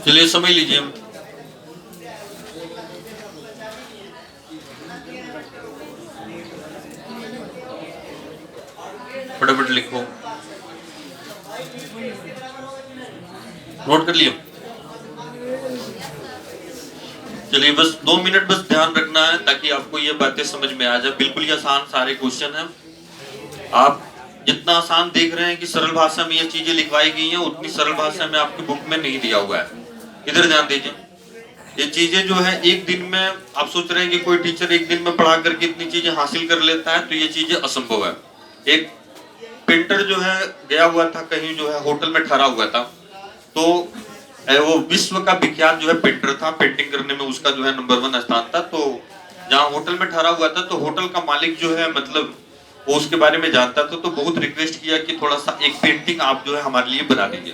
चलिए समझ लीजिए। फटाफट लिखो, नोट कर लियो। चलिए बस 2 मिनट बस ध्यान रखना है ताकि आपको ये बातें समझ में आ जाए। बिल्कुल ही आसान सारे क्वेश्चन हैं। आप जितना आसान देख रहे हैं कि सरल भाषा में ये चीजें लिखवाई गई हैं, उतनी सरल भाषा में आपकी बुक में नहीं दिया हुआ है। इधर ध्यान दीजिए। ये चीजें जो है एक दिन में, आप सोच रहे हैं कि कोई टीचर एक दिन में पढ़ा करके इतनी चीजें हासिल कर लेता है, तो ये चीजें असंभव है। एक पेंटर जो है गया हुआ था कहीं, जो है होटल में ठहरा हुआ था, तो वो विश्व का विख्यात जो है पेंटर था, पेंटिंग करने में उसका जो है नंबर 1 स्थान था। तो जहाँ होटल में ठहरा हुआ था, तो होटल का मालिक जो है मतलब वो उसके बारे में जानता था, तो बहुत रिक्वेस्ट किया कि थोड़ा सा एक पेंटिंग आप जो है हमारे लिए बना दीजिए।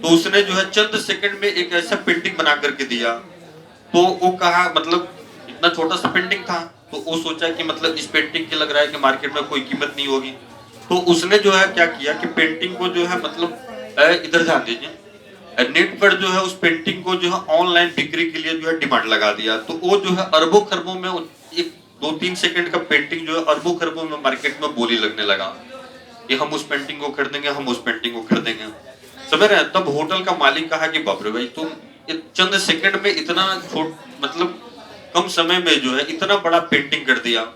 तो उसने जो है चंद सेकंड में एक ऐसा पेंटिंग बना करके दिया। तो वो कहा, मतलब इतना छोटा सा पेंटिंग था, तो वो सोचा कि मतलब इस पेंटिंग के लग रहा है कि मार्केट में कोई कीमत नहीं होगी। तो उसने जो है क्या किया कि पेंटिंग को जो है मतलब इधर ध्यान दीजिए, नेट पर जो है उस पेंटिंग को जो है ऑनलाइन बिक्री के लिए जो है डिमांड लगा दिया। तो वो जो है अरबों खरबों में, एक 2-3 सेकंड का पेंटिंग जो है अरबों खरबों में मार्केट में बोली लगने लगा कि हम उस पेंटिंग को खरीदेंगे, हम उस पेंटिंग को खरीदेंगे। समझ रहे हैं? तब होटल का मालिक कहा कि बाप रे भाई, तुम चंद सेकंड में इतना मतलब कम समय में जो है इतना बड़ा पेंटिंग कर दिया।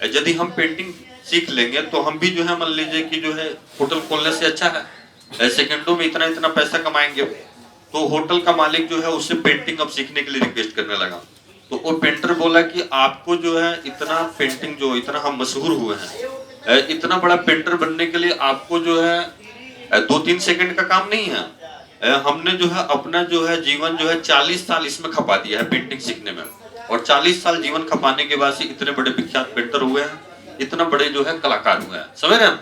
यदि हम पेंटिंग सीख लेंगे तो हम भी जो है मान लीजिए कि जो है होटल खोलने से अच्छा है, सेकंडों में इतना इतना पैसा कमाएंगे। तो होटल का मालिक जो है उससे पेंटिंग अब सीखने के लिए रिक्वेस्ट करने लगा। तो वो पेंटर बोला कि आपको जो है इतना पेंटिंग, जो इतना हम मशहूर हुए हैं, इतना बड़ा पेंटर बनने के लिए आपको जो है 2-3 सेकंड का काम नहीं है। हमने जो है अपना जो है जीवन जो है 40 साल इसमें खपा दिया है पेंटिंग सीखने में, और 40 साल जीवन खपाने के बाद से इतने बड़े विख्यात पेंटर हुए हैं, इतना बड़े जो है कलाकार हुए हैं। समझ रहे हैं?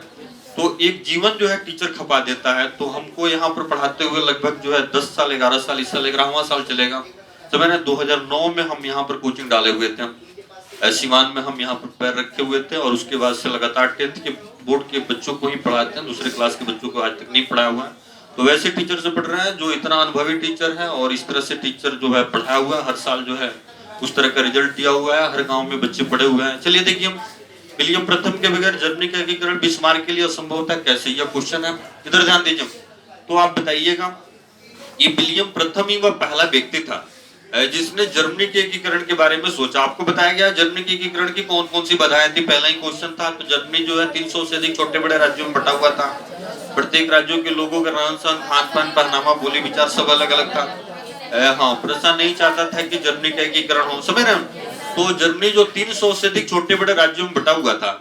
तो एक जीवन जो है टीचर खपा देता है। तो हमको यहाँ पर पढ़ाते हुए लगभग जो है 10 साल 11 साल, इस साल 11वां साल चलेगा। समझ रहे हैं? 2009 में हम यहाँ पर कोचिंग डाले हुए थे, सिवान में हम यहाँ पर पैर रखे हुए थे, और उसके बाद से लगातार 10th के बोर्ड के बच्चों को ही पढ़ाते हैं, दूसरे क्लास के बच्चों को आज तक नहीं पढ़ाया हुआ है। तो वैसे टीचर से पढ़ रहे हैं जो इतना अनुभवी टीचर है, और इस तरह से टीचर जो है पढ़ाया हुआ है, हर साल जो है उस तरह का रिजल्ट दिया हुआ है, हर गांव में बच्चे पढ़े हुए हैं। चलिए देखिए, विलियम प्रथम के बगैर जर्मनी का एकीकरण बिस्मार्क के लिए असंभव था, कैसे? यह क्वेश्चन है, इधर ध्यान दीजिए। तो आप बताइएगा, ये विलियम प्रथम ही वह पहला व्यक्ति था जिसने जर्मनी के एकीकरण के बारे में सोचा। आपको बताया गया जर्मनी के एकीकरण की कौन कौन सी बाधाएं थी, पहला ही क्वेश्चन था। तो जर्मनी जो है 300 से अधिक छोटे बड़े राज्यों में बटा हुआ था। प्रत्येक राज्यों के लोगों का रहन सहन, खान पान, पहनावा, बोली विचार सब अलग अलग था। हाँ, प्रजा नहीं चाहता था कि जर्मनी का एकीकरण हो। समझ रहे हैं? तो जर्मनी जो 300 से अधिक छोटे बड़े राज्यों में बटा हुआ था,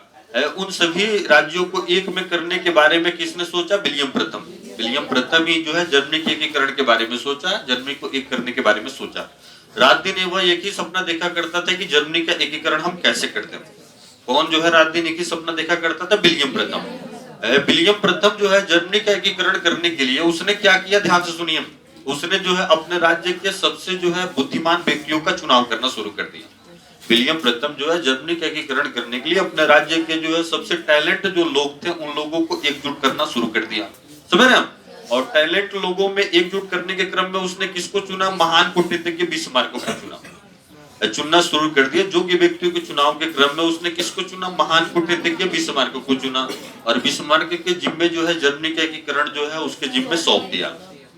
उन सभी राज्यों को एक में करने के बारे में किसने सोचा? विलियम प्रथम। विलियम प्रथम ही जो है जर्मनी के एकीकरण के बारे में सोचा, जर्मनी को एक करने के बारे में सोचा। रात दिन वह एक ही सपना देखा करता था कि जर्मनी का एकीकरण हम कैसे करते हैं। कौन जो है रात दिन एक ही सपना देखा करता था? विलियम प्रथम। विलियम प्रथम जो है जर्मनी का एकीकरण करने के लिए उसने क्या किया, ध्यान से सुनिए। उसने जो है अपने राज्य के सबसे जो है बुद्धिमान व्यक्तियों का चुनाव करना शुरू कर दिया। विलियम प्रथम जो है जर्मनी का एकीकरण करने के लिए अपने राज्य के जो है सबसे टैलेंट जो लोग थे, उन लोगों को एकजुट करना शुरू कर दिया। समझ रहे हैं? और टैलेंट लोगों में एकजुट करने के क्रम में उसने किसको चुना? महान कूटनीतिज्ञ बिस्मार्क को चुनना शुरू कर दिया। योग्य व्यक्तियों के चुनाव के क्रम में उसने किसको चुना? महान कूटनीतिज्ञ बिस्मार्क को चुना, और बिस्मार्क के जिम्मे जो है जर्मनी का एकीकरण जो है उसके जिम्मे सौंप दिया।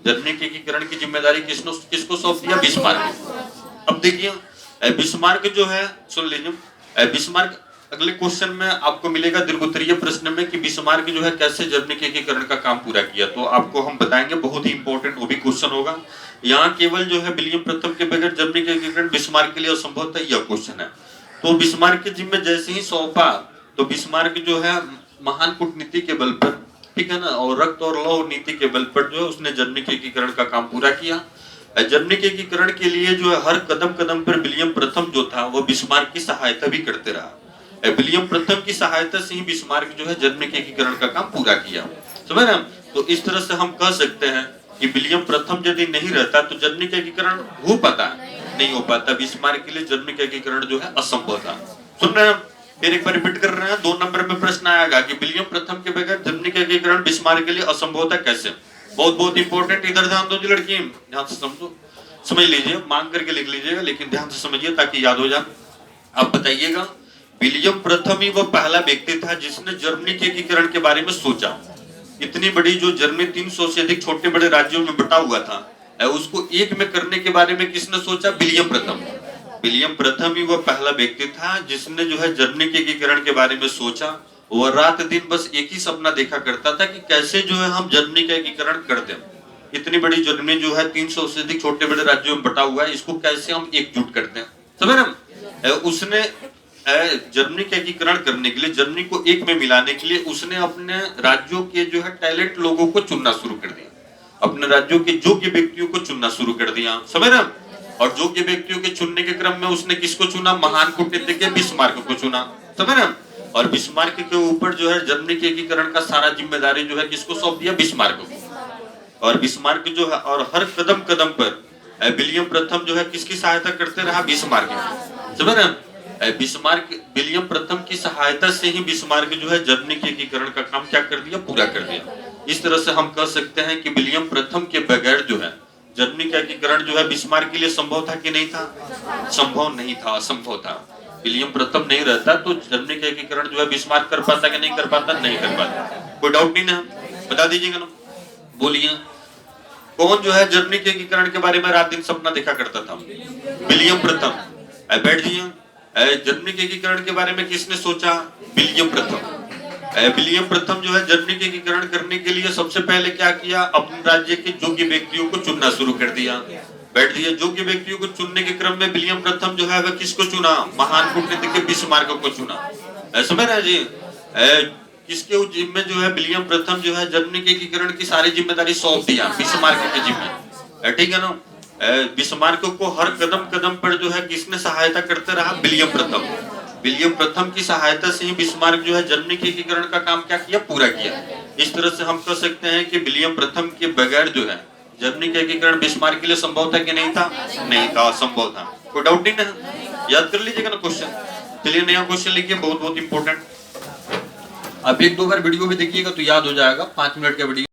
जर्मनी के एकीकरण की जिम्मेदारी किसको सौंप दिया? बिस्मार्क। अब देखिए, बिस्मार्क जो है, सुन लीजिए, बिस्मार्क अगले क्वेश्चन में आपको मिलेगा दीर्घोत्तरीय प्रश्न में कि बिस्मार्क जो है कैसे जर्मनी के एकीकरण का काम पूरा किया। तो आपको हम बताएंगे, बहुत ही इंपॉर्टेंट वो भी क्वेश्चन होगा। यहाँ केवल जो है विलियम प्रथम के बगैर जर्मनी का एकीकरण बिस्मार्क के लिए असंभव था, यह क्वेश्चन है। तो बिस्मार्क के जिम्मे जैसे ही सौंपा, तो बिस्मार्क जो है महान कूटनीति के बल पर, ठीक है ना, और रक्त और लौह नीति के बल पर जो है उसने जर्मनी के एकीकरण का काम पूरा किया। जर्मनी के एकीकरण के लिए जो है हर कदम कदम पर विलियम प्रथम जो था वो बिस्मार्क की सहायता भी करते रहा। विलियम प्रथम की सहायता से ही बिस्मार्क जो है जर्मनी के एकीकरण का काम पूरा किया। समझ रहे हैं? तो इस तरह से हम कह सकते हैं कि विलियम प्रथम यदि नहीं रहता तो जर्मनी का एकीकरण हो पाता नहीं हो पाता। बिस्मार्क के लिए जर्मनी का एकीकरण जो है असंभव था। सुन रहे हैं? फिर एक बार रिपीट कर रहे हैं। 2 नंबर में प्रश्न आएगा कि विलियम प्रथम के बगैर जर्मनी का एकीकरण बिस्मार्क के लिए असंभव था कैसे। बहुत बहुत इंपॉर्टेंट, इधर ध्यान दो जी लड़की, ध्यान से समझो, समझ लीजिए, मांग करके लिख लीजिएगा, लेकिन ध्यान से समझिए ताकि याद हो जाए। आप बताइएगा, विलियम प्रथम ही वो पहला व्यक्ति था जिसने जर्मनी के एकीकरण के बारे में सोचा। इतनी बड़ी जो जर्मनी 300 से अधिक छोटे बड़े राज्यों में बटा हुआ था, उसको एक में करने के बारे में किसने सोचा? विलियम प्रथम। विलियम प्रथम ही वो पहला व्यक्ति था जिसने जो है जर्मनी के एकीकरण के बारे में सोचा। वो रात दिन बस एक ही सपना देखा करता था कि कैसे जो है हम जर्मनी का एकीकरण कर दें। इतनी बड़ी जर्मनी जो है 300 से अधिक छोटे बड़े राज्यों में बटा हुआ है, इसको कैसे हम एकजुट करते हैं, समझ रहे हैं? उसने जर्मनी का एकीकरण करने के लिए, जर्मनी को एक में मिलाने के लिए उसने अपने राज्यों के जो है टैलेंट लोगों को चुनना शुरू कर दिया, अपने राज्यों के योग्य व्यक्तियों को चुनना शुरू कर दिया, समझ रहे हैं? और योग्य व्यक्तियों के चुनने के क्रम में उसने किसको चुना? महान कूटनीतिज्ञ बिस्मार्क को चुना, समझ रहे हैं? और बिस्मार्क के ऊपर जो है जर्मनी के एकीकरण का सारा जिम्मेदारी जो है किसको सौंप दिया? बिस्मार्क को। और बिस्मार्क जो है, और हर कदम कदम पर विलियम प्रथम जो है किसकी सहायता करते रहा? बिस्मार्क की, समझ रहे हैं? बिस्मार्क, विलियम प्रथम की सहायता से ही बिस्मार्क जो है जर्मनी के एकीकरण का काम क्या कर दिया? पूरा कर दिया। इस तरह से हम कह सकते हैं कि विलियम प्रथम के बगैर जो है जर्मनी का एकीकरण जो है बिस्मार्क के लिए संभव था कि नहीं था? संभव नहीं था, असंभव था। विलियम प्रथम नहीं रहता तो जर्मनी का एकीकरण जो है बिस्मार्क कर पाता कि नहीं कर पाता? नहीं कर पाता। कोई डाउट नहीं ना? बता दीजिएगा ना, बोलिए। कौन जो है जर्मनी के एकीकरण के बारे में रात दिन सपना देखा करता था? विलियम प्रथम। बैठ जाइए। जर्मनी के एकीकरण के बारे में किसने सोचा? विलियम प्रथम। विलियम प्रथम जो है जर्मनी के एकीकरण करने के लिए सबसे पहले क्या किया? अपने राज्य के योग्य व्यक्तियों को चुनना शुरू कर दिया। बैठ दिया। योग्य व्यक्तियों को चुनने के क्रम में विलियम प्रथम जो है वह किसको चुना? महान कूटनीतिज्ञ बिस्मार्क को चुना। समझ रहे हैं जी? किसके जिम्मे जो है विलियम प्रथम जो है जर्मनी के एकीकरण की सारी जिम्मेदारी सौंप दिया? बिस्मार्क के जिम्मे, ठीक है ना? बिस्मार्क को हर कदम कदम पर जो है किसने सहायता करते रहा? विलियम प्रथम। विलियम प्रथम की सहायता से ही बिस्मार्क जो है जर्मनी के एकीकरण का काम क्या किया? पूरा किया। इस तरह से हम कह सकते हैं कि विलियम प्रथम के बगैर जो है जर्मनी का एकीकरण बिस्मार्क के लिए संभव था कि नहीं था? नहीं था, असंभव था। कोई डाउट नहीं ना? याद कर लीजिएगा ना क्वेश्चन। चलिए नया क्वेश्चन लिखिए, बहुत बहुत इंपॉर्टेंट। आप 1-2 बार वीडियो भी देखिएगा तो याद हो जाएगा। 5 मिनट का वीडियो।